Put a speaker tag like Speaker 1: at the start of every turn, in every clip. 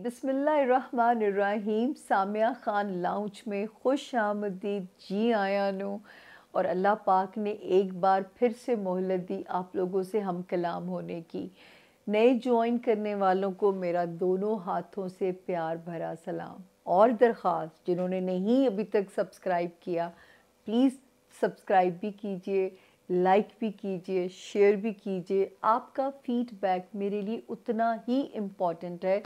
Speaker 1: बिस्मिल्लाहिर्रहमानिर्रहीम। सामिया ख़ान लाउंज में खुश आमदीद, जी आया नो। और अल्लाह पाक ने एक बार फिर से मोहलत दी आप लोगों से हम कलाम होने की। नए ज्वाइन करने वालों को मेरा दोनों हाथों से प्यार भरा सलाम और दरख्वास्त, जिन्होंने नहीं अभी तक सब्सक्राइब किया प्लीज़ सब्सक्राइब भी कीजिए, लाइक भी कीजिए, शेयर भी कीजिए। आपका फीडबैक मेरे लिए उतना ही इम्पॉर्टेंट है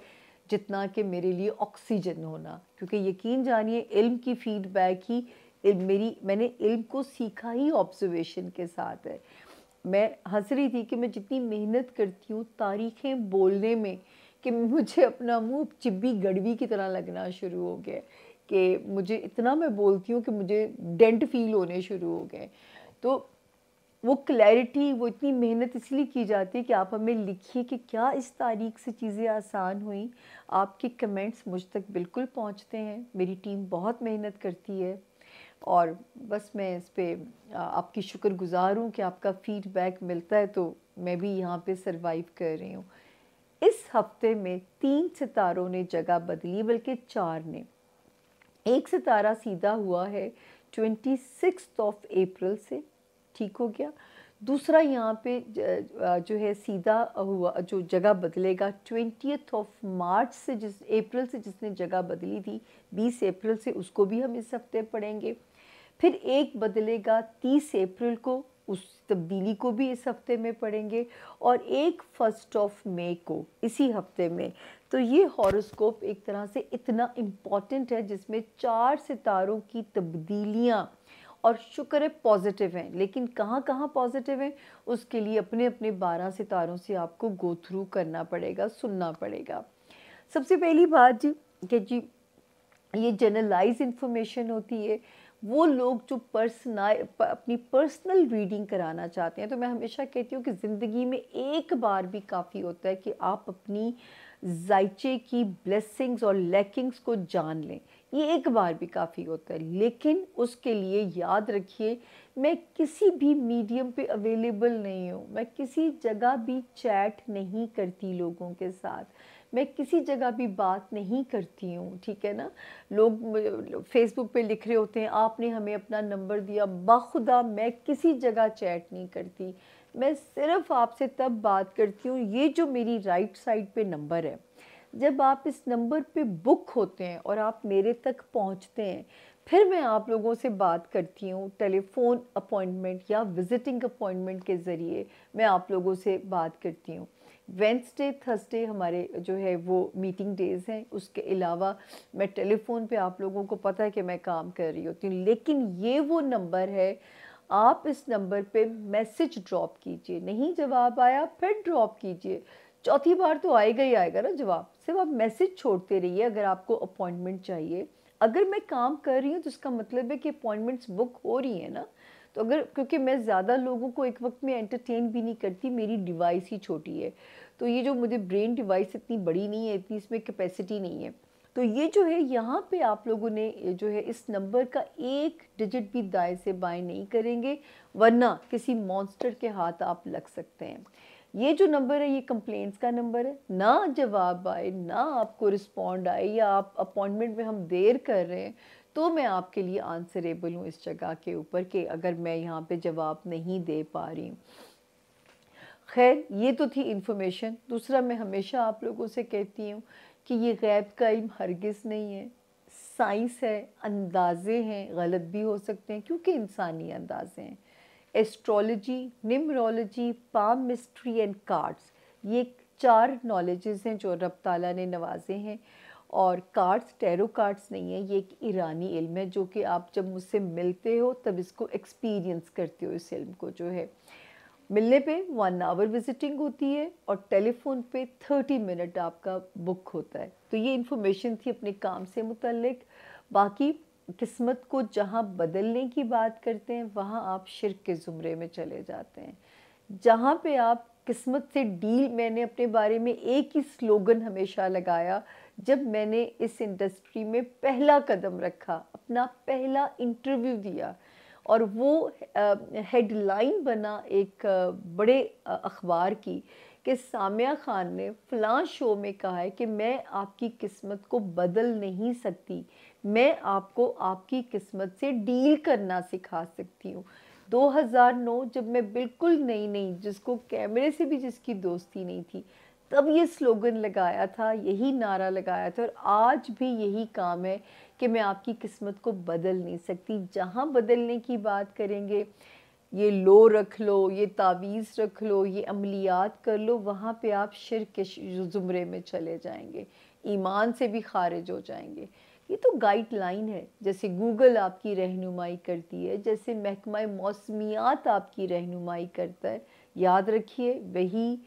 Speaker 1: जितना कि मेरे लिए ऑक्सीजन होना, क्योंकि यकीन जानिए इल्म की फीडबैक ही मैंने इल्म को सीखा ही ऑब्जर्वेशन के साथ है। मैं हंस रही थी कि मैं जितनी मेहनत करती हूँ तारीखें बोलने में कि मुझे अपना मुंह चिब्बी गड़वी की तरह लगना शुरू हो गया कि मुझे इतना मैं बोलती हूँ कि मुझे डेंट फील होने शुरू हो गए। तो वो क्लैरिटी, वो इतनी मेहनत इसलिए की जाती है कि आप हमें लिखिए कि क्या इस तारीख से चीज़ें आसान हुई। आपके कमेंट्स मुझ तक बिल्कुल पहुंचते हैं, मेरी टीम बहुत मेहनत करती है और बस मैं इस पे आपकी शुक्रगुज़ार हूँ कि आपका फ़ीडबैक मिलता है तो मैं भी यहाँ पे सरवाइव कर रही हूँ। इस हफ्ते में 3 सितारों ने जगह बदली, बल्कि 4 ने। एक सितारा सीधा हुआ है 26 अप्रैल से, ठीक हो गया। दूसरा यहाँ पे जो है सीधा हुआ, जो जगह बदलेगा 20 मार्च से, जिस अप्रैल से जिसने जगह बदली थी 20 अप्रैल से, उसको भी हम इस हफ्ते पढ़ेंगे। फिर एक बदलेगा 30 अप्रैल को, उस तब्दीली को भी इस हफ्ते में पढ़ेंगे। और एक 1 मई को इसी हफ्ते में। तो ये हॉरोस्कोप एक तरह से इतना इम्पॉर्टेंट है जिसमें 4 सितारों की तब्दीलियाँ, और शुक्र है पॉजिटिव हैं, लेकिन कहाँ कहाँ पॉजिटिव हैं उसके लिए अपने अपने 12 सितारों से आपको गो थ्रू करना पड़ेगा, सुनना पड़ेगा। सबसे पहली बात जी कि जी ये जनरलाइज इन्फॉर्मेशन होती है। वो लोग जो अपनी पर्सनल रीडिंग कराना चाहते हैं, तो मैं हमेशा कहती हूँ कि ज़िंदगी में एक बार भी काफ़ी होता है कि आप अपनी जायचे की ब्लेसिंग्स और लैकिंग्स को जान लें। ये एक बार भी काफ़ी होता है, लेकिन उसके लिए याद रखिए मैं किसी भी मीडियम पे अवेलेबल नहीं हूँ, मैं किसी जगह भी चैट नहीं करती लोगों के साथ, मैं किसी जगह भी बात नहीं करती हूँ, ठीक है ना। लोग फेसबुक पे लिख रहे होते हैं आपने हमें अपना नंबर दिया, बाखुदा मैं किसी जगह चैट नहीं करती। मैं सिर्फ आपसे तब बात करती हूँ, ये जो मेरी राइट साइड पे नंबर है, जब आप इस नंबर पे बुक होते हैं और आप मेरे तक पहुँचते हैं, फिर मैं आप लोगों से बात करती हूँ। टेलीफोन अपॉइंटमेंट या विजिटिंग अपॉइंटमेंट के ज़रिए मैं आप लोगों से बात करती हूँ। वेंसडे थर्सडे हमारे जो है वो मीटिंग डेज़ हैं, उसके अलावा मैं टेलीफोन पे, आप लोगों को पता है कि मैं काम कर रही होती हूँ। लेकिन ये वो नंबर है, आप इस नंबर पे मैसेज ड्रॉप कीजिए, नहीं जवाब आया फिर ड्रॉप कीजिए, चौथी बार तो आएगा ही आएगा ना जवाब। सिर्फ आप मैसेज छोड़ते रहिए अगर आपको अपॉइंटमेंट चाहिए। अगर मैं काम कर रही हूँ तो इसका मतलब है कि अपॉइंटमेंट्स बुक हो रही हैं ना। तो अगर, क्योंकि मैं ज़्यादा लोगों को एक वक्त में एंटरटेन भी नहीं करती, मेरी डिवाइस ही छोटी है, तो ये जो मुझे ब्रेन डिवाइस इतनी बड़ी नहीं है, इतनी इसमें कैपेसिटी नहीं है। तो ये जो है यहाँ पे आप लोगों ने जो है इस नंबर का एक डिजिट भी दाएं से बाएं नहीं करेंगे, वरना किसी मॉन्स्टर के हाथ आप लग सकते हैं। ये जो नंबर है ये कंप्लेंट्स का नंबर है, ना जवाब आए, ना आपको रिस्पॉन्ड आए, या आप अपॉइंटमेंट में हम देर कर रहे हैं, तो मैं आपके लिए आंसरेबल हूँ इस जगह के ऊपर कि अगर मैं यहाँ पे जवाब नहीं दे पा रही हूँ। खैर ये तो थी इन्फॉर्मेशन। दूसरा, मैं हमेशा आप लोगों से कहती हूँ कि ये गैब का इल्म हरगिज़ नहीं है, साइंस है, अंदाज़े हैं, गलत भी हो सकते हैं क्योंकि इंसानी अंदाज़े हैं। Astrology, numerology, palm mystery and cards, ये 4 नॉलेजेस हैं जो रब ताला ने नवाजे हैं। और कार्ड्स टैरो कार्ड्स नहीं है, ये एक ईरानी इल्म है जो कि आप जब मुझसे मिलते हो तब इसको एक्सपीरियंस करते हो। इस इल्म को जो है मिलने पे 1 आवर विजिटिंग होती है और टेलीफोन पे 30 मिनट आपका बुक होता है। तो ये इन्फॉर्मेशन थी अपने काम से मुतल्लिक। बाकी किस्मत को जहाँ बदलने की बात करते हैं वहाँ आप शिर्क के ज़ुमरे में चले जाते हैं। जहाँ पे आप किस्मत से डील, मैंने अपने बारे में एक ही स्लोगन हमेशा लगाया जब मैंने इस इंडस्ट्री में पहला कदम रखा, अपना पहला इंटरव्यू दिया, और वो हेडलाइन बना एक बड़े अखबार की कि सामिया खान ने फ़लाँ शो में कहा है कि मैं आपकी किस्मत को बदल नहीं सकती, मैं आपको आपकी किस्मत से डील करना सिखा सकती हूँ। 2009 जब मैं बिल्कुल नई जिसको कैमरे से भी जिसकी दोस्ती नहीं थी, तब ये स्लोगन लगाया था, यही नारा लगाया था और आज भी यही काम है कि मैं आपकी किस्मत को बदल नहीं सकती। जहाँ बदलने की बात करेंगे, ये लो रख लो, ये तावीज़ रख लो, ये अमलियात कर लो, वहाँ पे आप शिर्क के ज़ुमरे में चले जाएंगे, ईमान से भी खारिज हो जाएंगे। ये तो गाइडलाइन है, जैसे गूगल आपकी रहनुमाई करती है, जैसे महकमा मौसमियात आपकी रहनुमाई करता है। याद रखिए, वही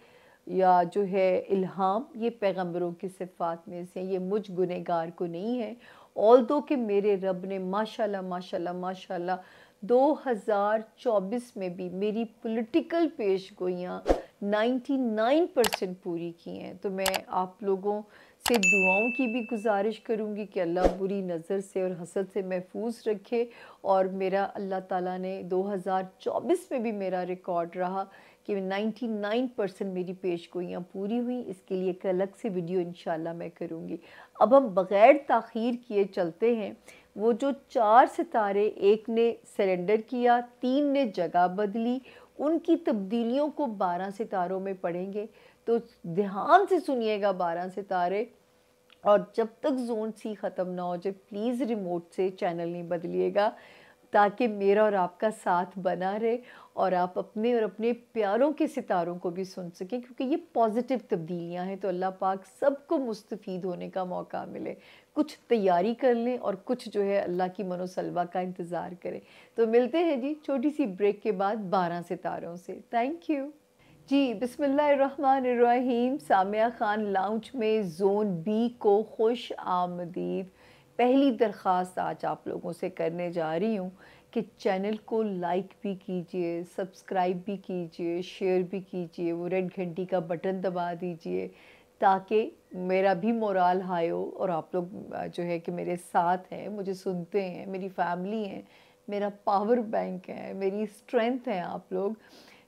Speaker 1: या जो है इल्हाम, ये पैगंबरों की सिफ़ात में से, ये मुझ गुनहगार को नहीं है। ऑल्दो कि मेरे रब ने माशाल्लाह माशाल्लाह माशाल्लाह 2024 में भी मेरी पॉलिटिकल पेशगोइयाँ 99% पूरी की हैं। तो मैं आप लोगों से दुआओं की भी गुजारिश करूँगी कि अल्लाह बुरी नज़र से और हसद से महफूज रखे। और मेरा अल्लाह ताला ने 2024 में भी मेरा रिकॉर्ड रहा कि 99% मेरी पेशगोइयाँ पूरी हुई। इसके लिए एक अलग से वीडियो इंशाल्लाह मैं करूँगी। अब हम बग़ैर ताख़ीर किए चलते हैं। वो जो 4 सितारे, एक ने सरेंडर किया, 3 ने जगह बदली, उनकी तब्दीलियों को 12 सितारों में पढ़ेंगे। तो ध्यान से सुनिएगा 12 सितारे, और जब तक ज़ोन सी ख़त्म ना हो जाए प्लीज़ रिमोट से चैनल नहीं बदलिएगा, ताकि मेरा और आपका साथ बना रहे और आप अपने और अपने प्यारों के सितारों को भी सुन सकें, क्योंकि ये पॉजिटिव तब्दीलियां हैं। तो अल्लाह पाक सबको मुस्तफ़ीद होने का मौका मिले। कुछ तैयारी कर लें और कुछ जो है अल्लाह की मनोसलवा का इंतज़ार करें। तो मिलते हैं जी छोटी सी ब्रेक के बाद 12 सितारों से। थैंक यू जी। बिस्मिल्लाहिर्रहमानिर्रहीम। सामिया खान लाउंज में ज़ोन बी को खुश आमदीद। पहली दरख्वास्त आज आप लोगों से करने जा रही हूँ कि चैनल को लाइक भी कीजिए, सब्सक्राइब भी कीजिए, शेयर भी कीजिए, वो रेड घंटी का बटन दबा दीजिए, ताकि मेरा भी मोराल हाई हो और आप लोग जो है कि मेरे साथ हैं, मुझे सुनते हैं, मेरी फैमिली है, मेरा पावर बैंक है, मेरी स्ट्रेंथ है आप लोग।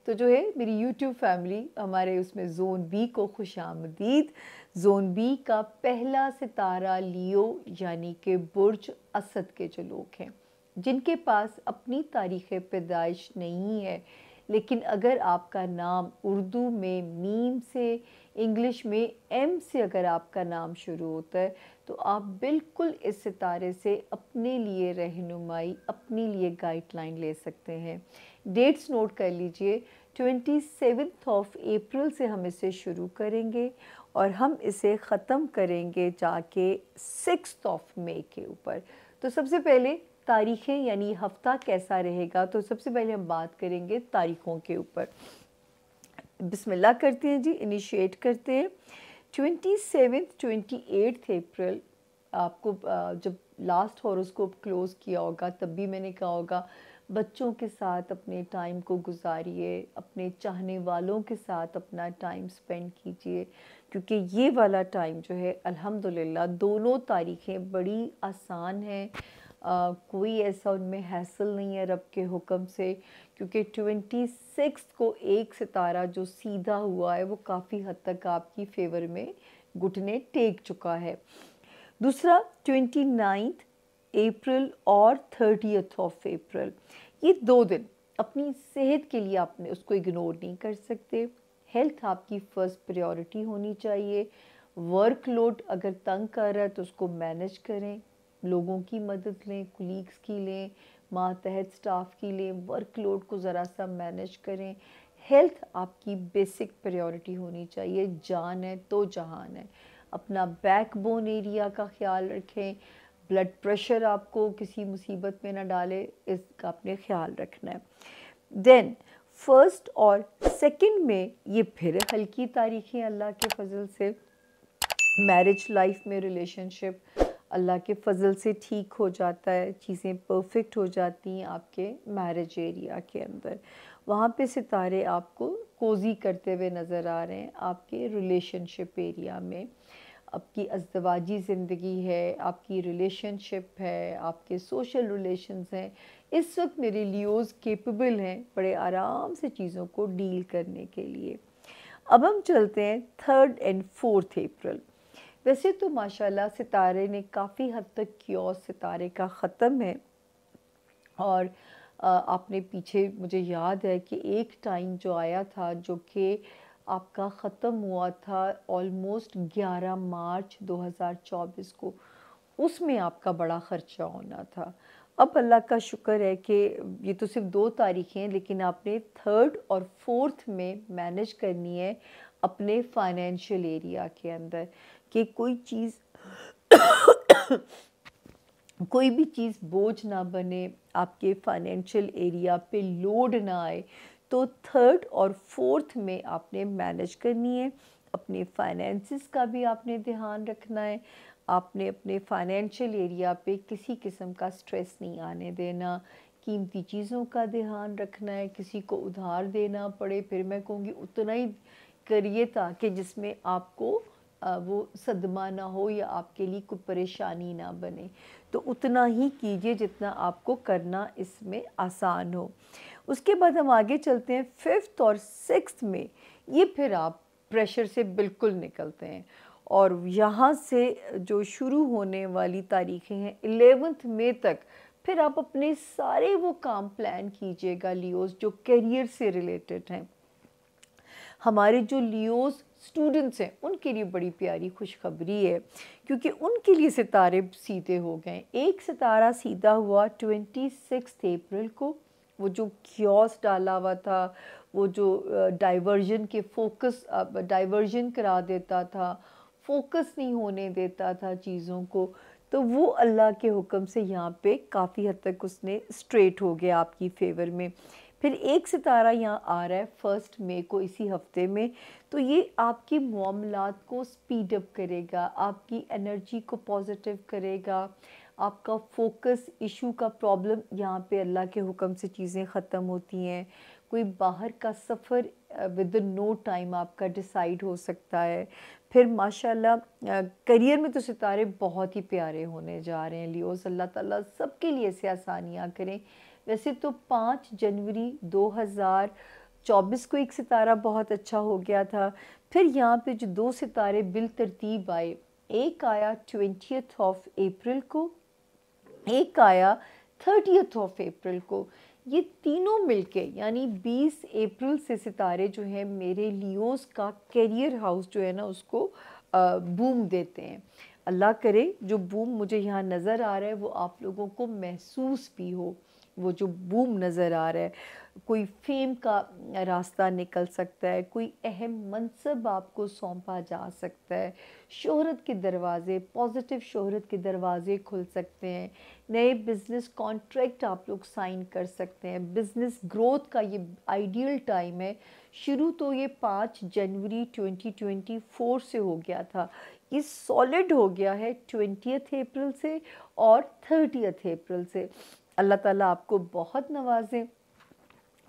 Speaker 1: तो जो है मेरी यूट्यूब फैमिली, हमारे उसमें ज़ोन बी को खुशामदीद। ज़ोन बी का पहला सितारा लियो, यानी कि बुर्ज असद के जो लोग हैं, जिनके पास अपनी तारीख़ पैदाइश नहीं है, लेकिन अगर आपका नाम उर्दू में मीम से, इंग्लिश में एम से अगर आपका नाम शुरू होता है, तो आप बिल्कुल इस सितारे से अपने लिए रहनुमाई, अपने लिए गाइडलाइन ले सकते हैं। डेट्स नोट कर लीजिए, 27 अप्रैल से हम इसे शुरू करेंगे और हम इसे ख़त्म करेंगे जाके 6 मई के ऊपर। तो सबसे पहले तारीखें, यानी हफ़्ता कैसा रहेगा, तो सबसे पहले हम बात करेंगे तारीख़ों के ऊपर। बिस्मिल्लाह करते हैं जी, इनिशिएट करते हैं। 28 अप्रैल आपको जब लास्ट हॉरोस्कोप क्लोज़ किया होगा, तब भी मैंने कहा होगा बच्चों के साथ अपने टाइम को गुजारिए, अपने चाहने वालों के साथ अपना टाइम स्पेंड कीजिए, क्योंकि ये वाला टाइम जो है अल्हम्दुलिल्लाह दोनों तारीखें बड़ी आसान हैं। कोई ऐसा उनमें हैसल नहीं है रब के हुक्म से, क्योंकि 26 को एक सितारा जो सीधा हुआ है वो काफ़ी हद तक आपकी फेवर में घुटने टेक चुका है। दूसरा 29 अप्रैल और 30 अप्रैल, ये 2 दिन अपनी सेहत के लिए आपने उसको इग्नोर नहीं कर सकते। हेल्थ आपकी फ़र्स्ट प्रायोरिटी होनी चाहिए। वर्कलोड अगर तंग कर रहा है तो उसको मैनेज करें, लोगों की मदद लें, कुलीग्स की लें, मातहत स्टाफ की लें, वर्कलोड को ज़रा सा मैनेज करें। हेल्थ आपकी बेसिक प्रायोरिटी होनी चाहिए, जान है तो जहान है। अपना बैकबोन एरिया का ख्याल रखें, ब्लड प्रेशर आपको किसी मुसीबत में ना डाले, इसका आपने ख्याल रखना है। देन 1 और 2 में ये फिर हल्की तारीखें अल्लाह के फ़ज़ल से। मैरिज लाइफ में रिलेशनशिप अल्लाह के फ़ज़ल से ठीक हो जाता है, चीज़ें परफेक्ट हो जाती हैं आपके मैरिज एरिया के अंदर। वहाँ पे सितारे आपको कोज़ी करते हुए नज़र आ रहे हैं आपके रिलेशनशिप एरिया में। आपकी अज़दवाजी ज़िंदगी है, आपकी रिलेशनशिप है, आपके सोशल रिलेशंस हैं, इस वक्त मेरे लियोज़ कैपेबल हैं बड़े आराम से चीज़ों को डील करने के लिए। अब हम चलते हैं 3 एंड 4 अप्रैल। वैसे तो माशाल्लाह सितारे ने काफ़ी हद तक कियोस सितारे का ख़त्म है। और आपने पीछे, मुझे याद है कि एक टाइम जो आया था जो कि आपका ख़त्म हुआ था ऑलमोस्ट 11 मार्च 2024 को, उसमें आपका बड़ा ख़र्चा होना था। अब अल्लाह का शुक्र है कि ये तो सिर्फ 2 तारीखें हैं, लेकिन आपने 3 और 4 में मैनेज करनी है अपने फाइनेंशियल एरिया के अंदर, कि कोई भी चीज़ बोझ ना बने, आपके फाइनेंशियल एरिया पे लोड ना आए। तो 3 और 4 में आपने मैनेज करनी है। अपने फाइनेंसिस का भी आपने ध्यान रखना है। आपने अपने फाइनेंशियल एरिया पे किसी किस्म का स्ट्रेस नहीं आने देना। कीमती चीज़ों का ध्यान रखना है, किसी को उधार देना पड़े, फिर मैं कहूँगी उतना ही करिए ताकि जिसमें आपको वो सदमा ना हो या आपके लिए कोई परेशानी ना बने। तो उतना ही कीजिए जितना आपको करना इसमें आसान हो। उसके बाद हम आगे चलते हैं 5th और 6th में। ये फिर आप प्रेशर से बिल्कुल निकलते हैं, और यहाँ से जो शुरू होने वाली तारीखें हैं 11th मई तक, फिर आप अपने सारे वो काम प्लान कीजिएगा लियोस जो करियर से रिलेटेड हैं। हमारे जो लियोस स्टूडेंट्स हैं उनके लिए बड़ी प्यारी खुशखबरी है, क्योंकि उनके लिए सितारे सीधे हो गए। एक सितारा सीधा हुआ 26 अप्रैल को। वो जो क्योस डाला हुआ था, वो जो डाइवर्जन के फोकस डाइवर्जन करा देता था, फोकस नहीं होने देता था चीज़ों को, तो वो अल्लाह के हुक्म से यहाँ पे काफ़ी हद तक उसने स्ट्रेट हो गया आपकी फेवर में। फिर एक सितारा यहाँ आ रहा है 1 मई को, इसी हफ्ते में। तो ये आपकी मामलात को स्पीड अप करेगा, आपकी एनर्जी को पॉजिटिव करेगा, आपका फोकस इशू का प्रॉब्लम, यहाँ पे अल्लाह के हुक्म से चीज़ें ख़त्म होती हैं। कोई बाहर का सफ़र विद नो टाइम आपका डिसाइड हो सकता है। फिर माशाल्लाह करियर में तो सितारे बहुत ही प्यारे होने जा रहे हैं लियोस। अल्लाह ताला सबके लिए ऐसे आसानियाँ करें। वैसे तो 5 जनवरी 2024 को एक सितारा बहुत अच्छा हो गया था। फिर यहाँ पे जो 2 सितारे बिल तरतीब आए, एक आया 20th ऑफ अप्रैल को, एक आया 30th ऑफ अप्रैल को। ये तीनों मिलके यानी 20 अप्रैल से सितारे जो हैं मेरे लियोस का करियर हाउस जो है ना उसको बूम देते हैं। अल्लाह करे जो बूम मुझे यहाँ नज़र आ रहा है वो आप लोगों को महसूस भी हो। वो जो बूम नज़र आ रहा है, कोई फेम का रास्ता निकल सकता है, कोई अहम मनसब आपको सौंपा जा सकता है, शोहरत के दरवाज़े, पॉजिटिव शोहरत के दरवाज़े खुल सकते हैं, नए बिज़नेस कॉन्ट्रैक्ट आप लोग साइन कर सकते हैं। बिज़नेस ग्रोथ का ये आइडियल टाइम है। शुरू तो ये 5 जनवरी 2024 से हो गया था, ये सॉलिड हो गया है 20th अप्रैल से और 30th अप्रैल से। अल्लाह ताला आपको बहुत नवाजें।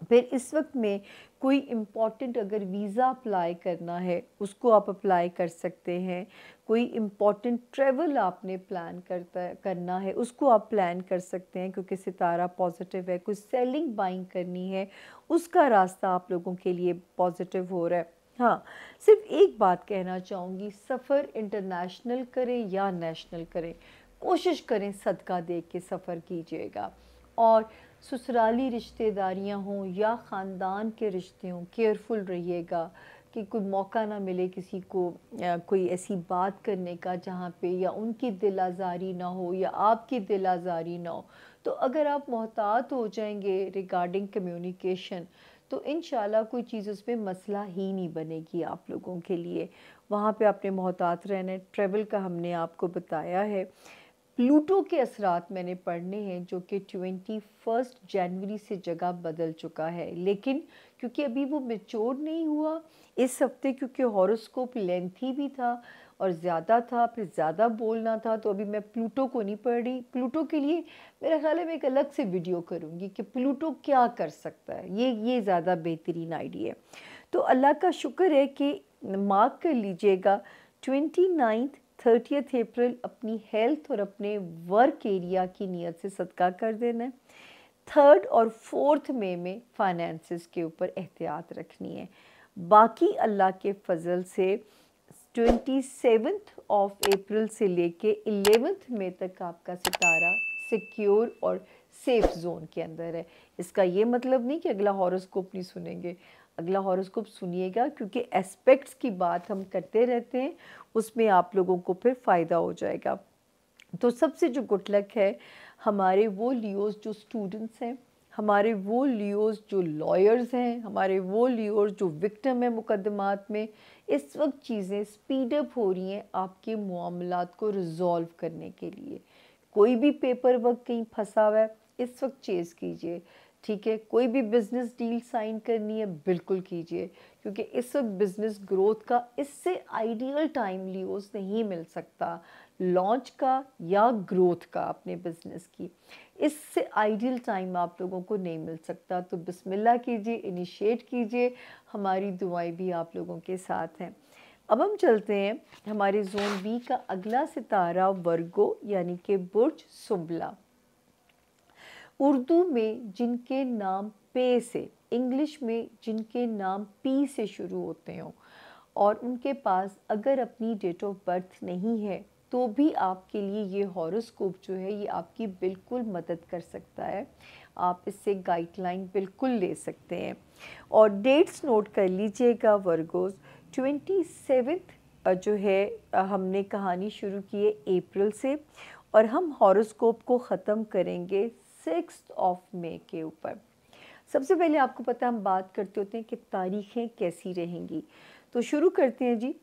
Speaker 1: फिर इस वक्त में कोई इम्पॉर्टेंट अगर वीज़ा अप्लाई करना है उसको आप अप्लाई कर सकते हैं। कोई इम्पॉर्टेंट ट्रैवल आपने करना है उसको आप प्लान कर सकते हैं, क्योंकि सितारा पॉजिटिव है। कोई सेलिंग बाइंग करनी है उसका रास्ता आप लोगों के लिए पॉजिटिव हो रहा है। हाँ, सिर्फ एक बात कहना चाहूँगी, सफ़र इंटरनेशनल करें या नेशनल करें, कोशिश करें सदका दे के सफ़र कीजिएगा। और ससुराली रिश्तेदारियां हों या ख़ानदान के रिश्ते हों, केयरफुल रहिएगा कि कोई मौका ना मिले किसी को कोई ऐसी बात करने का जहाँ पे या उनकी दिल आज़ारी ना हो या आपकी दिल आज़ारी ना हो। तो अगर आप मोहतात हो जाएंगे रिगार्डिंग कम्युनिकेशन, तो इंशाल्लाह कोई चीज़ उसमें मसला ही नहीं बनेगी आप लोगों के लिए। वहाँ पे आपने मोहतात रहना है। ट्रैवल का हमने आपको बताया है। प्लूटो के असरात मैंने पढ़ने हैं जो कि 21 जनवरी से जगह बदल चुका है, लेकिन क्योंकि अभी वो मैच्योर नहीं हुआ इस हफ्ते, क्योंकि हॉरोस्कोप लेंथी भी था और ज़्यादा था, फिर ज़्यादा बोलना था, तो अभी मैं प्लूटो को नहीं पढ़ रही। प्लूटो के लिए मेरा ख्याल है मैं एक अलग से वीडियो करूँगी कि प्लूटो क्या कर सकता है, ये ज़्यादा बेहतरीन आइडिया है। तो अल्लाह का शुक्र है कि मार्क कर लीजिएगा 29 30th अप्रैल अपनी हेल्थ और अपने वर्क एरिया की नीयत से सदका कर देना है। 3 और 4 मई में फाइनेंसिस के ऊपर एहतियात रखनी है। बाकी अल्लाह के फजल से 27 अप्रैल से लेके 11 मई तक आपका सितारा सिक्योर और सेफ जोन के अंदर है। इसका ये मतलब नहीं कि अगला हॉरोस्कोप नहीं सुनेंगे, अगला हॉरोस्कोप सुनिएगा, क्योंकि एस्पेक्ट्स की बात हम करते रहते हैं, उसमें आप लोगों को फिर फ़ायदा हो जाएगा। तो सबसे जो गुड लक है, हमारे वो लियोज़ जो स्टूडेंट्स हैं, हमारे वो लियोज़ जो लॉयर्स हैं, हमारे वो लियोज़ जो विक्टिम है मुकदमात में, इस वक्त चीज़ें स्पीड अप हो रही हैं आपके मामलात को रिजॉल्व करने के लिए। कोई भी पेपर वर्क कहीं फंसा हुआ है, इस वक्त चेज़ कीजिए, ठीक है। कोई भी बिज़नेस डील साइन करनी है, बिल्कुल कीजिए, क्योंकि इस वक्त बिज़नेस ग्रोथ का इससे आइडियल टाइम लियोज़ नहीं मिल सकता, लॉन्च का या ग्रोथ का अपने बिज़नेस की, इससे आइडियल टाइम आप लोगों को नहीं मिल सकता। तो बिस्मिल्लाह कीजिए, इनिशिएट कीजिए, हमारी दुआएं भी आप लोगों के साथ हैं। अब हम चलते हैं हमारे जोन बी का अगला सितारा वर्गो यानी कि बुर्ज सुंबला। उर्दू में जिनके नाम पे से, इंग्लिश में जिनके नाम पी से शुरू होते हों और उनके पास अगर अपनी डेट ऑफ बर्थ नहीं है, तो भी आपके लिए ये हॉरोस्कोप जो है ये आपकी बिल्कुल मदद कर सकता है। आप इससे गाइडलाइन बिल्कुल ले सकते हैं। और डेट्स नोट कर लीजिएगा वर्गोस। 27 जो है हमने कहानी शुरू की है अप्रैल से, और हम हॉरोस्कोप को ख़त्म करेंगे 6 मई के ऊपर। सबसे पहले आपको पता है हम बात करते होते हैं कि तारीखें कैसी रहेंगी, तो शुरू करते हैं जी।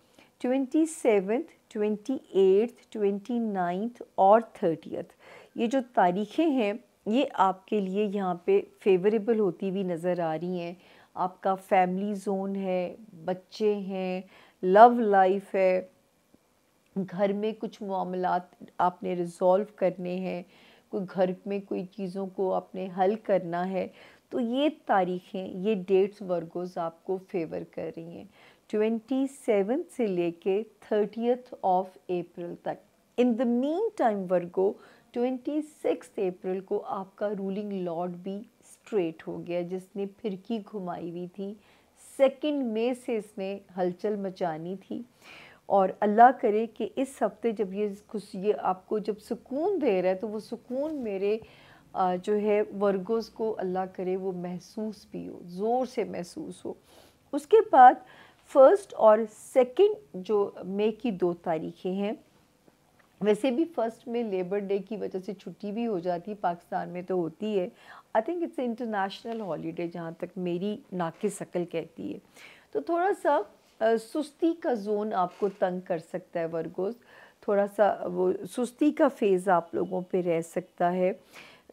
Speaker 1: 27, 28, 29 और 30 ये जो तारीखें हैं ये आपके लिए यहाँ पे फेवरेबल होती हुई नज़र आ रही हैं। आपका फैमिली जोन है, बच्चे हैं, लव लाइफ है, घर में कुछ मामलात आपने रिज़ॉल्व करने हैं, कोई घर में कोई चीज़ों को आपने हल करना है, तो ये तारीखें, ये डेट्स वर्गोस आपको फेवर कर रही हैं 27 से लेके 30 अप्रैल तक। इन द मीन टाइम वर्गो 26 अप्रैल को आपका रूलिंग लॉर्ड भी स्ट्रेट हो गया, जिसने फिरकी घुमाई हुई थी। 2 मई से इसने हलचल मचानी थी, और अल्लाह करे कि इस हफ्ते जब ये आपको जब सुकून दे रहा है, तो वो सुकून मेरे जो है वर्गोस को अल्लाह करे वो महसूस भी हो, ज़ोर से महसूस हो। उसके बाद 1 और 2 जो मई की 2 तारीखें हैं, वैसे भी 1 में लेबर डे की वजह से छुट्टी भी हो जाती है, पाकिस्तान में तो होती है। I think it's international holiday जहाँ तक मेरी नाक़िस अक़ल कहती है। तो थोड़ा सा सुस्ती का जोन आपको तंग कर सकता है वर्गोस, थोड़ा सा वो सुस्ती का फेज़ आप लोगों पे रह सकता है,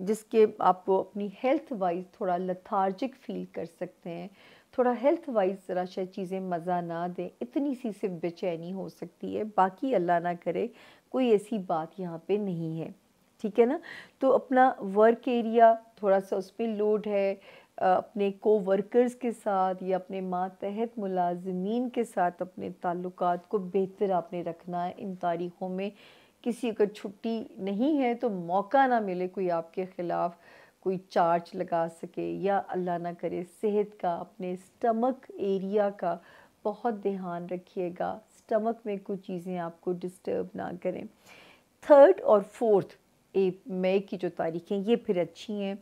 Speaker 1: जिसके आपको अपनी हेल्थ वाइज थोड़ा लथार्जिक फील कर सकते हैं। थोड़ा हेल्थ वाइज ज़रा शायद चीज़ें मज़ा ना दें, इतनी सी सिर्फ बेचैनी हो सकती है, बाकी अल्लाह ना करे कोई ऐसी बात यहाँ पे नहीं है, ठीक है ना। तो अपना वर्क एरिया थोड़ा सा उस पर लोड है, अपने को वर्कर्स के साथ या अपने मातहत मुलाजमीन के साथ अपने ताल्लुकात को बेहतर आपने रखना है इन तारीख़ों में। किसी अगर छुट्टी नहीं है तो मौका ना मिले कोई आपके ख़िलाफ़ कोई चार्ज लगा सके, या अल्लाह ना करे सेहत का, अपने स्टमक एरिया का बहुत ध्यान रखिएगा, स्टमक में कुछ चीज़ें आपको डिस्टर्ब ना करें। 3 और 4 मई की जो तारीखें ये फिर अच्छी हैं,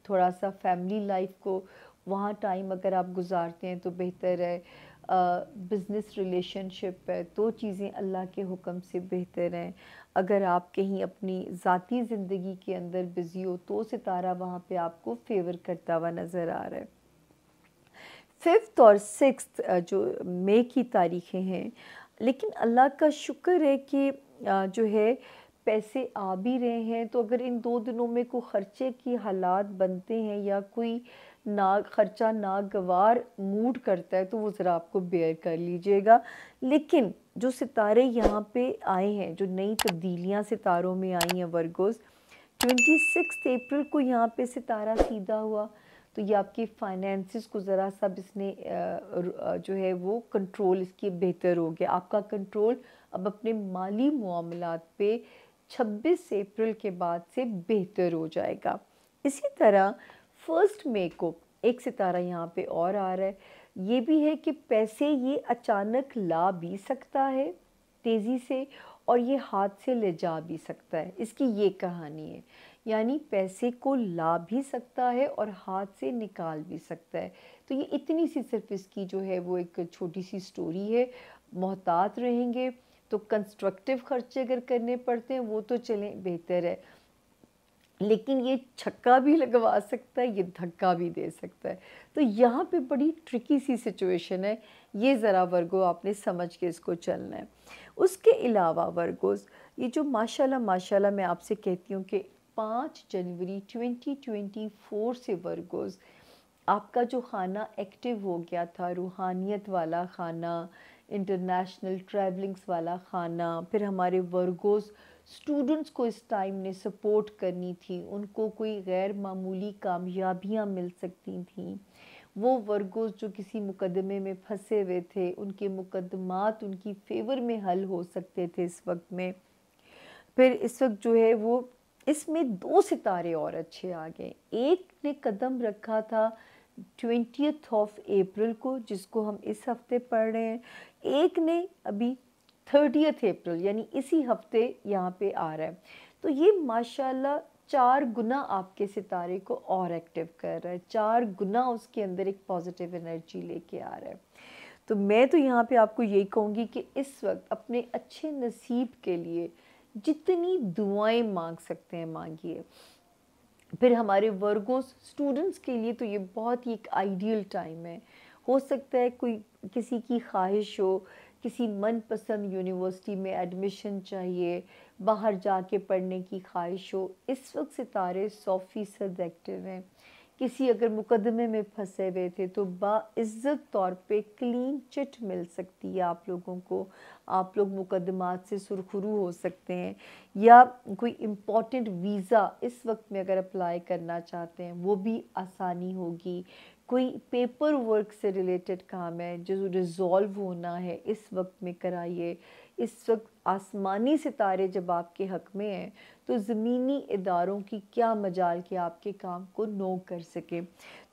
Speaker 1: थोड़ा सा फैमिली लाइफ को वहाँ टाइम अगर आप गुजारते हैं तो बेहतर है। बिज़नेस रिलेशनशिप है तो चीज़ें अल्लाह के हुक्म से बेहतर हैं। अगर आप कहीं अपनी ज़ाती ज़िंदगी के अंदर बिज़ी हो तो सितारा वहाँ पे आपको फेवर करता हुआ नज़र आ रहा है। 5 और 6 जो मई की तारीखें हैं, लेकिन अल्लाह का शुक्र है कि जो है पैसे आ भी रहे हैं, तो अगर इन 2 दिनों में कोई ख़र्चे की हालात बनते हैं या कोई ख़र्चा नागवार मूड करता है, तो वो ज़रा आपको बेयर कर लीजिएगा। लेकिन जो सितारे यहाँ पे आए हैं, जो नई तब्दीलियाँ सितारों में आई हैं वर्गोस, 26 अप्रैल को यहाँ पे सितारा सीधा हुआ, तो ये आपके फाइनेंसिस को ज़रा सा इसने जो है वो कंट्रोल इसकी बेहतर हो गया। आपका कंट्रोल अब अपने माली मामलात पे 26 अप्रैल के बाद से बेहतर हो जाएगा। इसी तरह 1 मई को एक सितारा यहाँ पे और आ रहा है, ये भी है कि पैसे ये अचानक ला भी सकता है तेज़ी से, और ये हाथ से ले जा भी सकता है। इसकी ये कहानी है, यानी पैसे को ला भी सकता है और हाथ से निकाल भी सकता है। तो ये इतनी सी सिर्फ इसकी जो है वो एक छोटी सी स्टोरी है। मोहतात रहेंगे तो कंस्ट्रक्टिव खर्चे अगर करने पड़ते हैं वो तो चलें बेहतर है, लेकिन ये छक्का भी लगवा सकता है, ये धक्का भी दे सकता है। तो यहाँ पे बड़ी ट्रिकी सी सिचुएशन है, ये ज़रा वर्गो आपने समझ के इसको चलना है। उसके अलावा वर्गोस, ये जो माशाल्लाह माशाल्लाह मैं आपसे कहती हूँ कि 5 जनवरी 2024 से वर्गोस आपका जो खाना एक्टिव हो गया था, रूहानियत वाला खाना, इंटरनेशनल ट्रैवलिंग्स वाला खाना, फिर हमारे वर्गोस स्टूडेंट्स को इस टाइम ने सपोर्ट करनी थी, उनको कोई गैर मामूली कामयाबियां मिल सकती थीं। वो वर्गोस जो किसी मुकदमे में फंसे हुए थे, उनके मुकदमात उनकी फेवर में हल हो सकते थे इस वक्त में। फिर इस वक्त जो है वो इसमें 2 सितारे और अच्छे आ गए। एक ने कदम रखा था 20th ऑफ अप्रैल को, जिसको हम इस हफ्ते पढ़ रहे हैं। एक ने अभी 30th अप्रैल यानी इसी हफ्ते यहाँ पे आ रहा है। तो ये माशाल्लाह 4 गुना आपके सितारे को और एक्टिव कर रहा है, 4 गुना उसके अंदर एक पॉजिटिव एनर्जी लेके आ रहा है। तो मैं तो यहाँ पे आपको यही कहूँगी कि इस वक्त अपने अच्छे नसीब के लिए जितनी दुआएं मांग सकते हैं मांगिए। फिर हमारे वर्गोस स्टूडेंट्स के लिए तो ये बहुत ही एक आइडियल टाइम है। हो सकता है कोई किसी की ख्वाहिश हो, किसी मनपसंद यूनिवर्सिटी में एडमिशन चाहिए, बाहर जाके पढ़ने की ख्वाहिश हो, इस वक्त सितारे 100% एक्टिव हैं। किसी अगर मुकदमे में फंसे हुए थे तो बाइज़्ज़त तौर पे क्लीन चिट मिल सकती है आप लोगों को, आप लोग मुकदमात से सुरखरू हो सकते हैं। या कोई इम्पॉर्टेंट वीज़ा इस वक्त में अगर अप्लाई करना चाहते हैं वो भी आसानी होगी। कोई पेपर वर्क से रिलेटेड काम है जो रिज़ॉल्व होना है, इस वक्त में कराइए। इस वक्त आसमानी सितारे जब आपके हक में हैं तो ज़मीनी इदारों की क्या मजाल कि आपके काम को नो कर सके।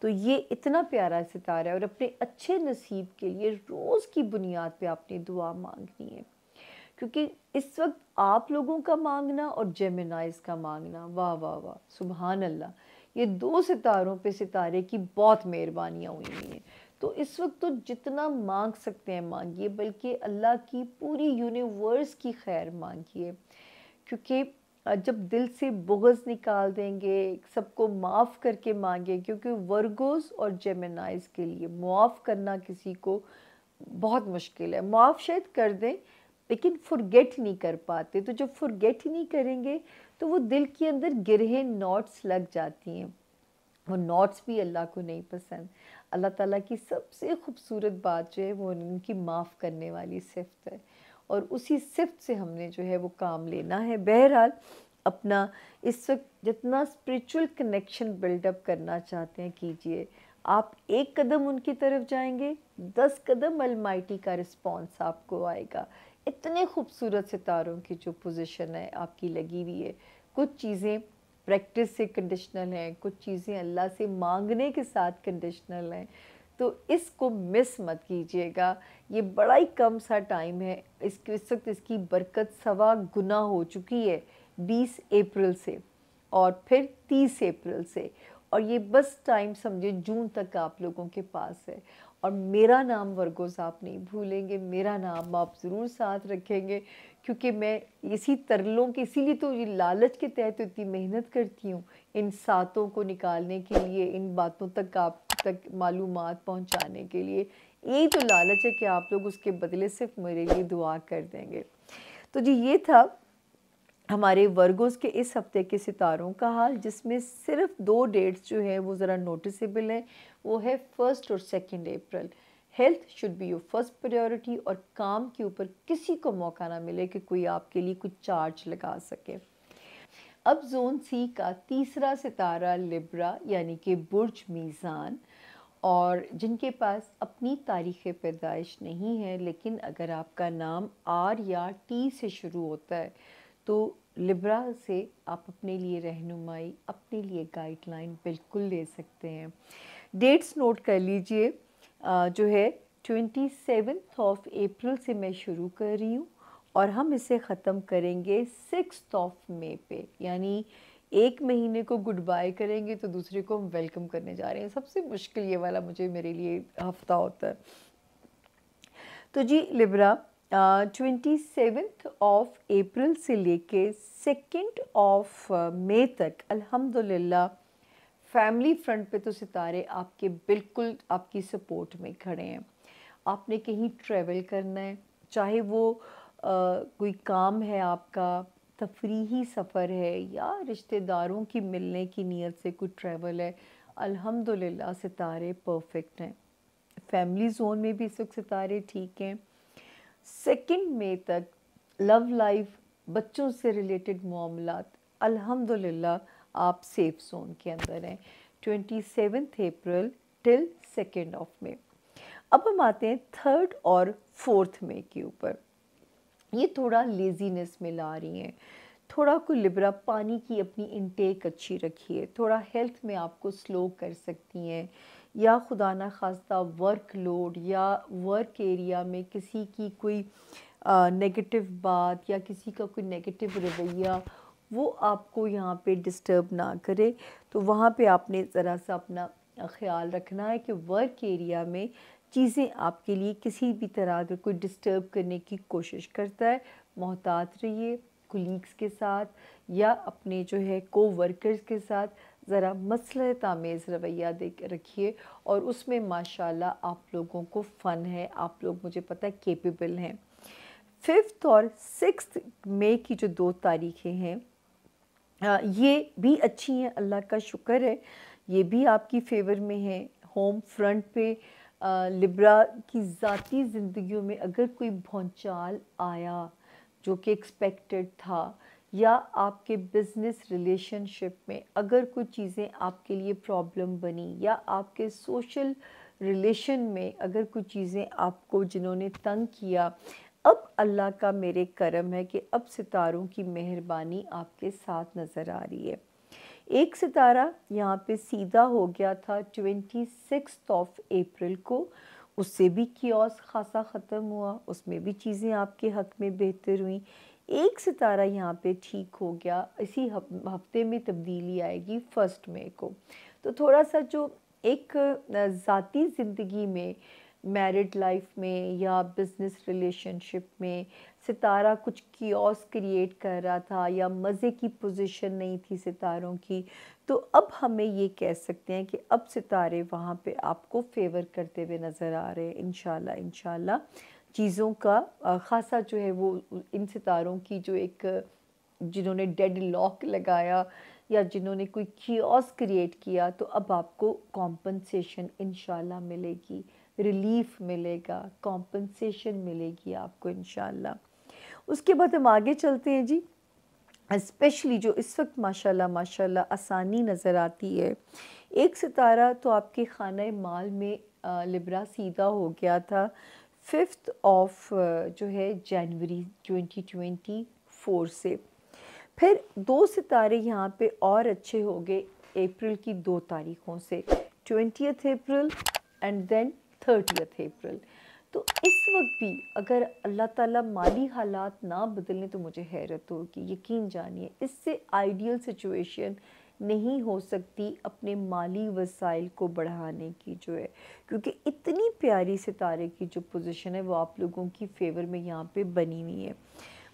Speaker 1: तो ये इतना प्यारा सितारा है, और अपने अच्छे नसीब के लिए रोज़ की बुनियाद पे आपने दुआ मांगनी है, क्योंकि इस वक्त आप लोगों का मांगना और जेमिनाइज का मांगना, वाह वाह वाह, सुभान अल्लाह, ये 2 सितारों पे सितारे की बहुत मेहरबानियाँ हुई हैं। तो इस वक्त तो जितना मांग सकते हैं मांगिए, बल्कि अल्लाह की पूरी यूनिवर्स की खैर मांगिए, क्योंकि जब दिल से बुग़्ज़ निकाल देंगे, सबको माफ़ करके मांगे, क्योंकि वर्गोस और जेमिनाइज के लिए माफ़ करना किसी को बहुत मुश्किल है। माफ़ शायद कर दें लेकिन फॉरगेट नहीं कर पाते। तो जब फॉरगेट ही नहीं करेंगे तो वो दिल के अंदर गिरहें नॉट्स लग जाती हैं, वो नॉट्स भी अल्लाह को नहीं पसंद। अल्लाह ताला की सबसे खूबसूरत बात जो है वो उनकी माफ़ करने वाली सिफ़त है, और उसी सिफ़त से हमने जो है वो काम लेना है। बहरहाल अपना इस वक्त जितना स्पिरिचुअल कनेक्शन बिल्डअप करना चाहते हैं कीजिए। आप एक कदम उनकी तरफ जाएंगे, 10 कदम अलमाइटी का रिस्पॉन्स आपको आएगा। इतने खूबसूरत सितारों की जो पोजीशन है आपकी लगी हुई है। कुछ चीज़ें प्रैक्टिस से कंडीशनल हैं, कुछ चीज़ें अल्लाह से मांगने के साथ कंडीशनल हैं। तो इसको मिस मत कीजिएगा, ये बड़ा ही कम सा टाइम है। इस वक्त इसकी बरकत 1.25 गुना हो चुकी है 20 अप्रैल से, और फिर 30 अप्रैल से, और ये बस टाइम समझे जून तक आप लोगों के पास है। और मेरा नाम वर्गोस आप नहीं भूलेंगे, मेरा नाम आप ज़रूर साथ रखेंगे, क्योंकि मैं इसी तरलों के, इसीलिए तो ये लालच के तहत तो इतनी मेहनत करती हूँ इन सातों को निकालने के लिए, इन बातों तक आप तक मालूमात पहुँचाने के लिए। यही तो लालच है कि आप लोग उसके बदले सिर्फ मेरे लिए दुआ कर देंगे। तो जी ये था हमारे वर्गोस के इस हफ्ते के सितारों का हाल, जिसमें सिर्फ 2 डेट्स जो है वो ज़रा नोटिसेबल हैं, वो है 1 और 2 अप्रैल। Health should be your first priority, और काम के ऊपर किसी को मौका ना मिले कि कोई आपके लिए कुछ चार्ज लगा सके। अब जोन सी का तीसरा सितारा लिब्रा यानी कि बुर्ज मीज़ान, और जिनके पास अपनी तारीख़ पैदाइश नहीं है, लेकिन अगर आपका नाम आर या टी से शुरू होता है तो लिब्रा से आप अपने लिए रहनुमाई, अपने लिए गाइडलाइन बिल्कुल ले सकते हैं। डेट्स नोट कर लीजिए, जो है 27 से मैं शुरू कर रही हूँ और हम इसे ख़त्म करेंगे 6 मई पे, यानी एक महीने को गुड बाय करेंगे तो दूसरे को हम वेलकम करने जा रहे हैं। सबसे मुश्किल ये वाला मेरे लिए हफ्ता होता है। तो जी लिब्रा, 27 से लेके 2 मई तक अल्हम्दुलिल्लाह फैमिली फ्रंट पे तो सितारे आपके बिल्कुल आपकी सपोर्ट में खड़े हैं। आपने कहीं ट्रैवल करना है, चाहे वो कोई काम है आपका, तफरीही सफ़र है या रिश्तेदारों की मिलने की नीयत से कोई ट्रैवल है, अल्हम्दुलिल्लाह सितारे परफेक्ट हैं। फैमिली जोन में भी इस वक्त सितारे ठीक हैं। 2 मई तक लव लाइफ, बच्चों से रिलेटेड मामलात, अल्हम्दुलिल्लाह आप सेफ जोन के अंदर हैं 27 अप्रैल टिल 2 मई। अब हम आते हैं 3 और 4 मई के ऊपर। ये थोड़ा लेज़ीनेस में ला रही हैं, थोड़ा कोई लिब्रा पानी की अपनी इनटेक अच्छी रखिए, थोड़ा हेल्थ में आपको स्लो कर सकती हैं, या खुदा ना खास्ता वर्कलोड या वर्क एरिया में किसी की कोई नेगेटिव बात या किसी का कोई नेगेटिव रवैया वो आपको यहाँ पे डिस्टर्ब ना करे। तो वहाँ पे आपने ज़रा सा अपना ख़्याल रखना है कि वर्क एरिया में चीज़ें आपके लिए किसी भी तरह अगर कोई डिस्टर्ब करने की कोशिश करता है, मोहतात रहिए। कुलीग्स के साथ या अपने जो है को वर्कर्स के साथ ज़रा मसलहत आमेज़ रवैया दे रखिए, और उसमें माशाल्लाह आप लोगों को फ़न है, आप लोग मुझे पता है केपेबल हैं। 5 और 6 मई की जो 2 तारीखें हैं ये भी अच्छी हैं, अल्लाह का शुक्र है, ये भी आपकी फेवर में है। होम फ्रंट पे लिब्रा की ज़ाती ज़िंदगियों में अगर कोई भौचाल आया जो कि एक्सपेक्टेड था, या आपके बिज़नेस रिलेशनशिप में अगर कुछ चीज़ें आपके लिए प्रॉब्लम बनी, या आपके सोशल रिलेशन में अगर कुछ चीज़ें आपको जिन्होंने तंग किया, अब अल्लाह का मेरे करम है कि अब सितारों की मेहरबानी आपके साथ नज़र आ रही है। एक सितारा यहाँ पे सीधा हो गया था 26 को, उससे भी कियोस खासा ख़त्म हुआ, उसमें भी चीज़ें आपके हक़ में बेहतर हुई। एक सितारा यहाँ पे ठीक हो गया, इसी हफ्ते में तब्दीली आएगी 1 मई को। तो थोड़ा सा जो एक ज़ाती ज़िंदगी में, मैरिड लाइफ में या बिज़नेस रिलेशनशिप में सितारा कुछ कियोस क्रिएट कर रहा था या मज़े की पोजीशन नहीं थी सितारों की, तो अब हमें ये कह सकते हैं कि अब सितारे वहाँ पे आपको फेवर करते हुए नज़र आ रहे हैं। इंशाल्लाह इंशाल्लाह चीज़ों का ख़ासा जो है वो इन सितारों की जो एक जिन्होंने डेड लॉक लगाया या जिन्होंने कोई कियोस क्रिएट किया, तो अब आपको कॉम्पनसेशन इंशाल्लाह मिलेगी, रिलीफ मिलेगा, कॉम्पनसेशन मिलेगी आपको इंशाल्लाह। उसके बाद हम आगे चलते हैं जी। स्पेशली जो इस वक्त माशाल्लाह माशाल्लाह आसानी नज़र आती है, एक सितारा तो आपके खाना माल में लिब्रा सीधा हो गया था 5 जो है जनवरी 2024 से। फिर 2 सितारे यहाँ पे और अच्छे हो गए अप्रैल की 2 तारीखों से, 20 अप्रैल एंड देन 30 अप्रैल। तो इस वक्त भी अगर अल्लाह ताला माली हालात ना बदलें तो मुझे हैरत होगी। यकीन जानिए इससे आइडियल सिचुएशन नहीं हो सकती अपने माली वसाइल को बढ़ाने की जो है, क्योंकि इतनी प्यारी सितारे की जो पोजीशन है वो आप लोगों की फेवर में यहाँ पे बनी हुई है,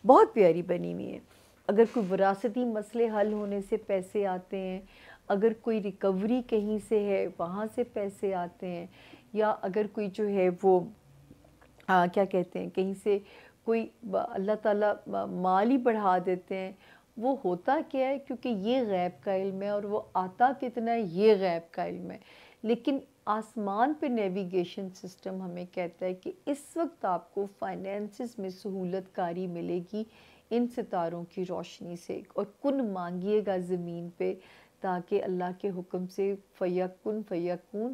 Speaker 1: बहुत प्यारी बनी हुई है। अगर कोई विरासती मसले हल होने से पैसे आते हैं, अगर कोई रिकवरी कहीं से है वहाँ से पैसे आते हैं, या अगर कोई जो है वो क्या कहते हैं कहीं से कोई अल्लाह ताला माल ही बढ़ा देते हैं, वो होता क्या है क्योंकि ये गैब का इल्म है, और वो आता कितना है ये गैब का इल्म है। लेकिन आसमान पे नेविगेशन सिस्टम हमें कहता है कि इस वक्त आपको फाइनेंसिस में सहूलत कारी मिलेगी इन सितारों की रोशनी से, और कुन मांगिएगा ज़मीन पे ताकि अल्लाह के हुक्म से फ़यकुन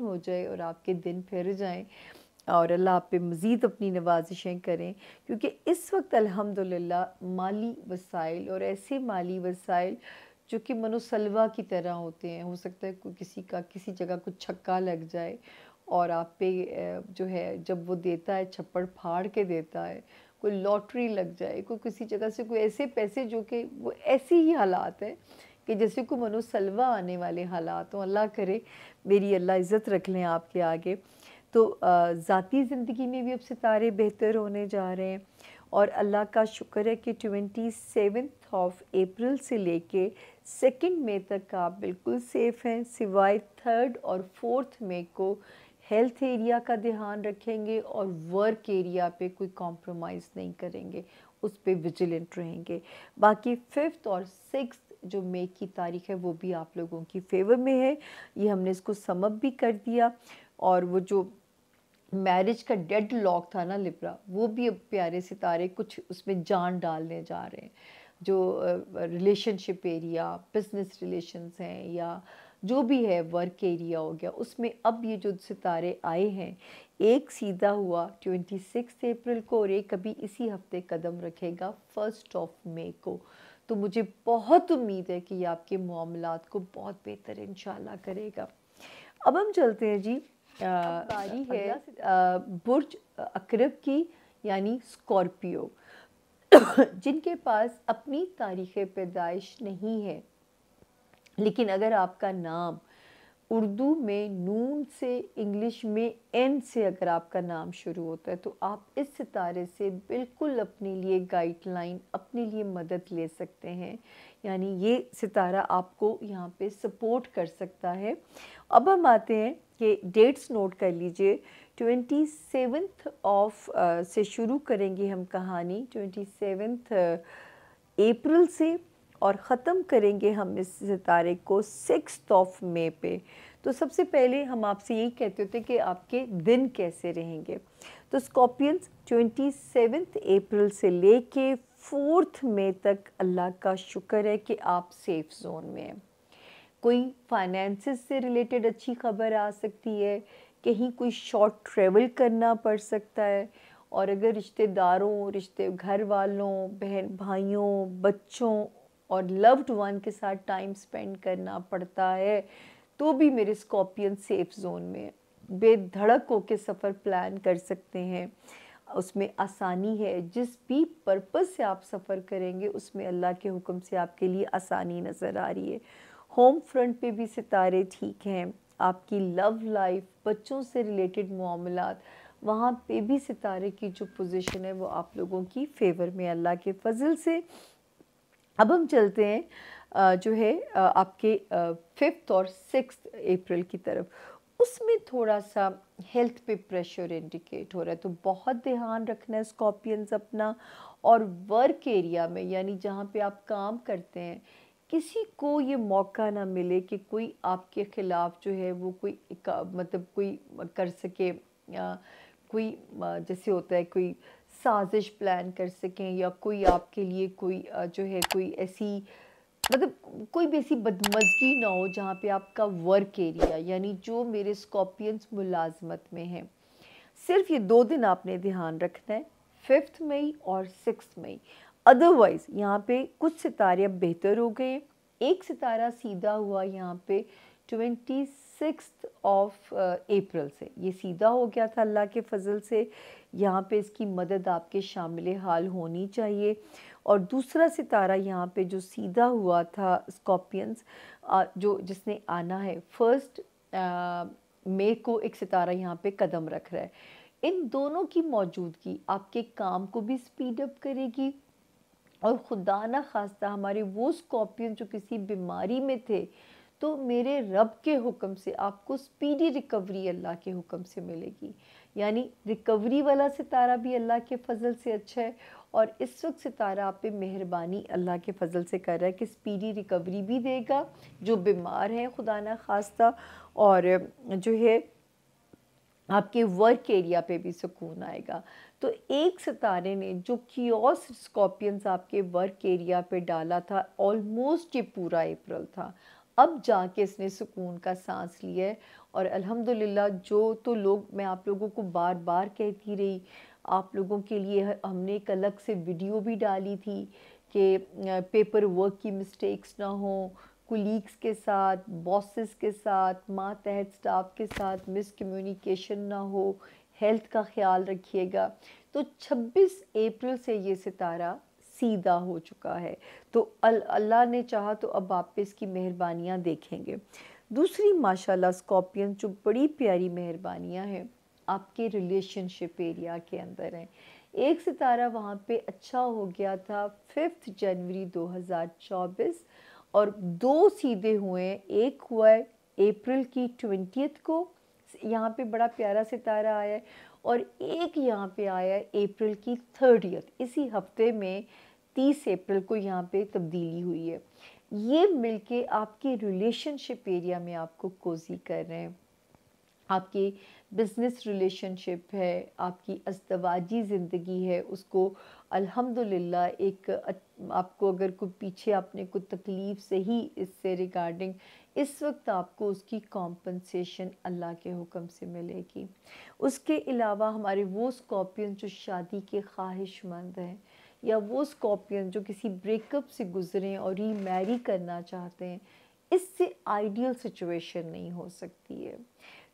Speaker 1: हो जाए और आपके दिन फिर जाएं, और अल्लाह आप पे मज़ीद अपनी नवाजिशें करें। क्योंकि इस वक्त अल्हम्दुलिल्लाह माली वसाइल, और ऐसे माली वसाइल जो कि मनोसलवा की तरह होते हैं, हो सकता है कोई किसी का किसी जगह कुछ छक्का लग जाए, और आप पे जो है जब वो देता है छप्पड़ फाड़ के देता है, कोई लॉटरी लग जाए, कोई किसी जगह से कोई ऐसे पैसे जो कि वो ऐसे ही हालात हैं कि जैसे को मनो सलवा आने वाले हालात हों। अल्लाह करे मेरी अल्लाह इज़्ज़त रख लें आपके आगे। तो ज़ाती ज़िंदगी में भी अब सितारे बेहतर होने जा रहे हैं और अल्लाह का शुक्र है कि 27 ऑफ अप्रैल से लेके 2 मई तक आप बिल्कुल सेफ़ हैं, सिवाय 3 और 4 मई को हेल्थ एरिया का ध्यान रखेंगे और वर्क एरिया पे कोई कॉम्प्रोमाइज़ नहीं करेंगे, उस पे विजिलेंट रहेंगे। बाकी 5 और 6 जो मई की तारीख है वो भी आप लोगों की फेवर में है। ये हमने इसको सम अप भी कर दिया और वो जो मैरिज का डेड लॉक था ना लिब्रा, वो भी अब प्यारे सितारे कुछ उसमें जान डालने जा रहे हैं। जो रिलेशनशिप एरिया, बिजनेस रिलेशंस हैं या जो भी है वर्क एरिया हो गया, उसमें अब ये जो सितारे आए हैं, एक सीधा हुआ 26 अप्रैल को और एक अभी इसी हफ्ते कदम रखेगा 1 ऑफ मई को। तो मुझे बहुत उम्मीद है कि ये आपके मामलात को बहुत बेहतर इंशाल्लाह करेगा। अब हम चलते हैं जी, बारी है बुर्ज अकरब की, यानी स्कॉर्पियो। जिनके पास अपनी तारीख़ पैदाइश नहीं है, लेकिन अगर आपका नाम उर्दू में नून से, इंग्लिश में एन से अगर आपका नाम शुरू होता है, तो आप इस सितारे से बिल्कुल अपने लिए गाइडलाइन, अपने लिए मदद ले सकते हैं। यानी ये सितारा आपको यहाँ पे सपोर्ट कर सकता है। अब हम आते हैं कि डेट्स नोट कर लीजिए। 27 ऑफ से शुरू करेंगे हम कहानी, 27 अप्रैल से, और ख़त्म करेंगे हम इस सितारे को 6 ऑफ मई पे। तो सबसे पहले हम आपसे यही कहते होते कि आपके दिन कैसे रहेंगे। तो स्कॉर्पियंस 27 अप्रैल से लेके 4 मई तक अल्लाह का शुक्र है कि आप सेफ जोन में हैं। कोई फाइनेंसिस से रिलेटेड अच्छी खबर आ सकती है, कहीं कोई शॉर्ट ट्रैवल करना पड़ सकता है, और अगर रिश्तेदारों, घर वालों, बहन भाइयों, बच्चों और लव्ड वन के साथ टाइम स्पेंड करना पड़ता है, तो भी मेरे स्कॉर्पियन सेफ जोन में है। बेधड़क होकर सफ़र प्लान कर सकते हैं, उसमें आसानी है। जिस भी पर्पज़ से आप सफ़र करेंगे उसमें अल्लाह के हुक्म से आपके लिए आसानी नज़र आ रही है। होम फ्रंट पे भी सितारे ठीक हैं। आपकी लव लाइफ, बच्चों से रिलेटेड मामलात, वहाँ पे भी सितारे की जो पोजीशन है वो आप लोगों की फेवर में अल्लाह के फजल से। अब हम चलते हैं जो है आपके 5 और 6 अप्रैल की तरफ। उसमें थोड़ा सा हेल्थ पे प्रेशर इंडिकेट हो रहा है, तो बहुत ध्यान रखना है स्कॉर्पियंस अपना। और वर्क एरिया में, यानी जहाँ पे आप काम करते हैं, किसी को ये मौका ना मिले कि कोई आपके ख़िलाफ़ जो है वो कोई मतलब कोई कर सके, कोई जैसे होता है कोई साजिश प्लान कर सकें, या कोई आपके लिए कोई जो है कोई ऐसी, मतलब कोई भी ऐसी बदमज़गी ना हो जहाँ पे आपका वर्क एरिया, यानी जो मेरे स्कॉर्पियंस मुलाजमत में हैं। सिर्फ ये 2 दिन आपने ध्यान रखना है, 5 मई और 6 मई। अदरवाइज़ यहाँ पे कुछ सितारे अब बेहतर हो गए। एक सितारा सीधा हुआ यहाँ पे 26 ऑफ अप्रैल से, ये सीधा हो गया था अल्लाह के फजल से। यहाँ पे इसकी मदद आपके शामिल हाल होनी चाहिए। और दूसरा सितारा यहाँ पे जो सीधा हुआ था स्कॉर्पियंस, जो जिसने आना है 1 मई को, एक सितारा यहाँ पे कदम रख रहा है। इन दोनों की मौजूदगी आपके काम को भी स्पीड अप करेगी, और खुदा ना खास्ता हमारे वो स्कॉर्पियन जो किसी बीमारी में थे, तो मेरे रब के हुक्म से आपको स्पीडी रिकवरी अल्लाह के हुक्म से मिलेगी। यानी रिकवरी वाला सितारा भी अल्लाह के फजल से अच्छा है, और इस वक्त सितारा आप पे मेहरबानी अल्लाह के फजल से कर रहा है कि स्पीडी रिकवरी भी देगा जो बीमार हैं खुदा ना खास्ता, और जो है आपके वर्क एरिया पे भी सुकून आएगा। तो एक सितारे ने जो कियोस स्कॉर्पियंस आपके वर्क एरिया पे डाला था, ऑलमोस्ट ये पूरा अप्रैल था, अब जाके इसने सुकून का सांस लिया है। और अल्हम्दुलिल्लाह, जो तो लोग, मैं आप लोगों को बार बार कहती रही, आप लोगों के लिए हमने एक अलग से वीडियो भी डाली थी कि पेपर वर्क की मिस्टेक्स ना हो, कुलीग्स के साथ, बॉसेस के साथ, मातहत स्टाफ के साथ मिसकम्युनिकेशन ना हो, हेल्थ का ख्याल रखिएगा। तो 26 अप्रैल से ये सितारा सीधा हो चुका है, तो अल्लाह ने चाहा तो अब आप पे इसकी मेहरबानियाँ देखेंगे। दूसरी माशाल्लाह स्कॉर्पियन जो बड़ी प्यारी मेहरबानियाँ हैं आपके रिलेशनशिप एरिया के अंदर हैं। एक सितारा वहाँ पे अच्छा हो गया था 5 जनवरी 2024 और 2 सीधे हुए हैं। एक हुआ है अप्रैल की 20th को, यहाँ पे बड़ा प्यारा सितारा आया है, और एक यहाँ पे आया है अप्रैल की 30th, इसी हफ्ते में 30 अप्रैल को यहाँ पे तब्दीली हुई है। ये मिलके आपके रिलेशनशिप एरिया में आपको कोजी कर रहे हैं। आपकी बिज़नेस रिलेशनशिप है, आपकी अज़दवाजी ज़िंदगी है, उसको अल्हम्दुलिल्लाह आपको अगर कोई पीछे आपने कोई तकलीफ़ सही इससे रिगार्डिंग, इस वक्त आपको उसकी कॉम्पनसेशन अल्लाह के हुक्म से मिलेगी। उसके अलावा हमारे वो स्कॉर्पियन जो शादी के ख्वाहिशमंद हैं, या वो स्कॉर्पियन जो किसी ब्रेकअप से गुज़रे और रीमैरी करना चाहते हैं, इससे आइडियल सिचुएशन नहीं हो सकती है।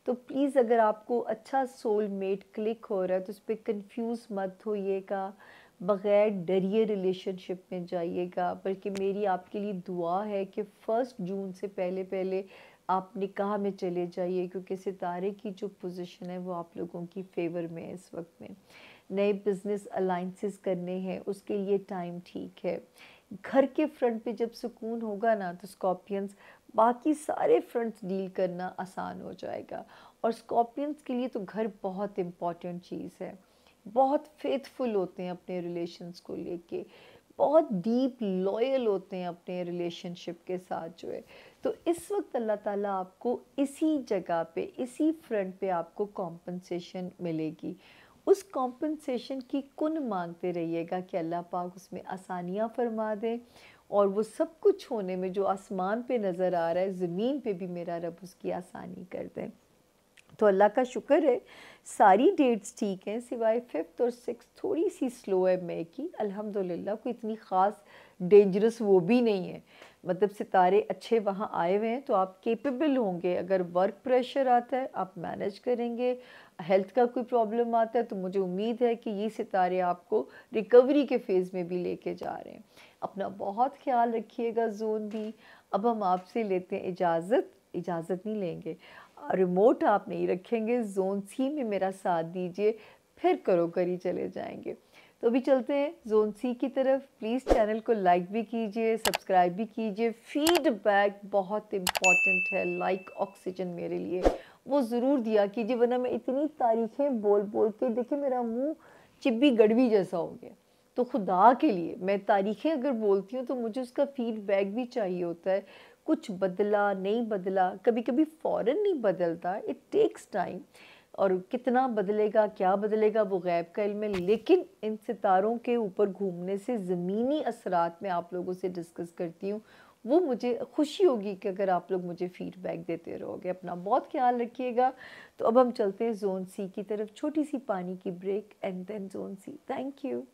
Speaker 1: तो प्लीज़ अगर आपको अच्छा सोलमेट क्लिक हो रहा है तो उस पर कंफ्यूज मत होइएगा, बग़ैर डरिए रिलेशनशिप में जाइएगा, बल्कि मेरी आपके लिए दुआ है कि 1 जून से पहले पहले आप निकाह में चले जाइए, क्योंकि सितारे की जो पोजीशन है वो आप लोगों की फेवर में है इस वक्त में। नए बिज़नेस अलाइंसेस करने हैं, उसके लिए टाइम ठीक है। घर के फ्रंट पे जब सुकून होगा ना तो स्कॉर्पियंस बाकी सारे फ्रंट्स डील करना आसान हो जाएगा। और स्कॉर्पियंस के लिए तो घर बहुत इम्पॉर्टेंट चीज़ है, बहुत फेथफुल होते हैं अपने रिलेशंस को लेके, बहुत डीप लॉयल होते हैं अपने रिलेशनशिप के साथ जो है। तो इस वक्त अल्लाह ताला आपको इसी जगह पे, इसी फ्रंट पे आपको कॉम्पनसेशन मिलेगी। उस कॉम्पनसेशन की कुन मांगते रहिएगा कि अल्लाह पाक उसमें आसानियाँ फरमा दें, और वो सब कुछ होने में जो आसमान पे नज़र आ रहा है, ज़मीन पे भी मेरा रब उसकी आसानी कर दें। तो अल्लाह का शुक्र है सारी डेट्स ठीक हैं, सिवाय 5th और 6th थोड़ी सी स्लो है मई की। अल्हम्दुलिल्लाह कोई इतनी ख़ास डेंजरस वो भी नहीं है, मतलब सितारे अच्छे वहाँ आए हुए हैं, तो आप केपेबल होंगे। अगर वर्क प्रेशर आता है आप मैनेज करेंगे, हेल्थ का कोई प्रॉब्लम आता है तो मुझे उम्मीद है कि ये सितारे आपको रिकवरी के फ़ेज़ में भी लेके जा रहे हैं। अपना बहुत ख्याल रखिएगा ज़ोन भी। अब हम आपसे लेते हैं इजाज़त नहीं लेंगे, रिमोट आप नहीं रखेंगे, ज़ोन सी में मेरा साथ दीजिए, फिर करो करी चले जाएंगे। तो अभी चलते हैं ज़ोन सी की तरफ। प्लीज़ चैनल को लाइक भी कीजिए, सब्सक्राइब भी कीजिए। फीडबैक बहुत इम्पॉर्टेंट है, लाइक ऑक्सीजन मेरे लिए, वो ज़रूर दिया कीजिए, वरना मैं इतनी तारीफ़ें बोल बोल के देखिए मेरा मुंह चिब्बी गड़वी जैसा हो गया। तो खुदा के लिए मैं तारीखें अगर बोलती हूँ तो मुझे उसका फीडबैक भी चाहिए होता है, कुछ बदला नहीं बदला, कभी कभी फ़ौरन नहीं बदलता, इट टेक्स टाइम, और कितना बदलेगा क्या बदलेगा वो गैब का इल्म है। लेकिन इन सितारों के ऊपर घूमने से ज़मीनी असरात में आप लोगों से डिस्कस करती हूँ, वो मुझे खुशी होगी कि अगर आप लोग मुझे फ़ीडबैक देते रहोगे। अपना बहुत ख्याल रखिएगा। तो अब हम चलते हैं ज़ोन सी की तरफ, छोटी सी पानी की break and then zone C. Thank you.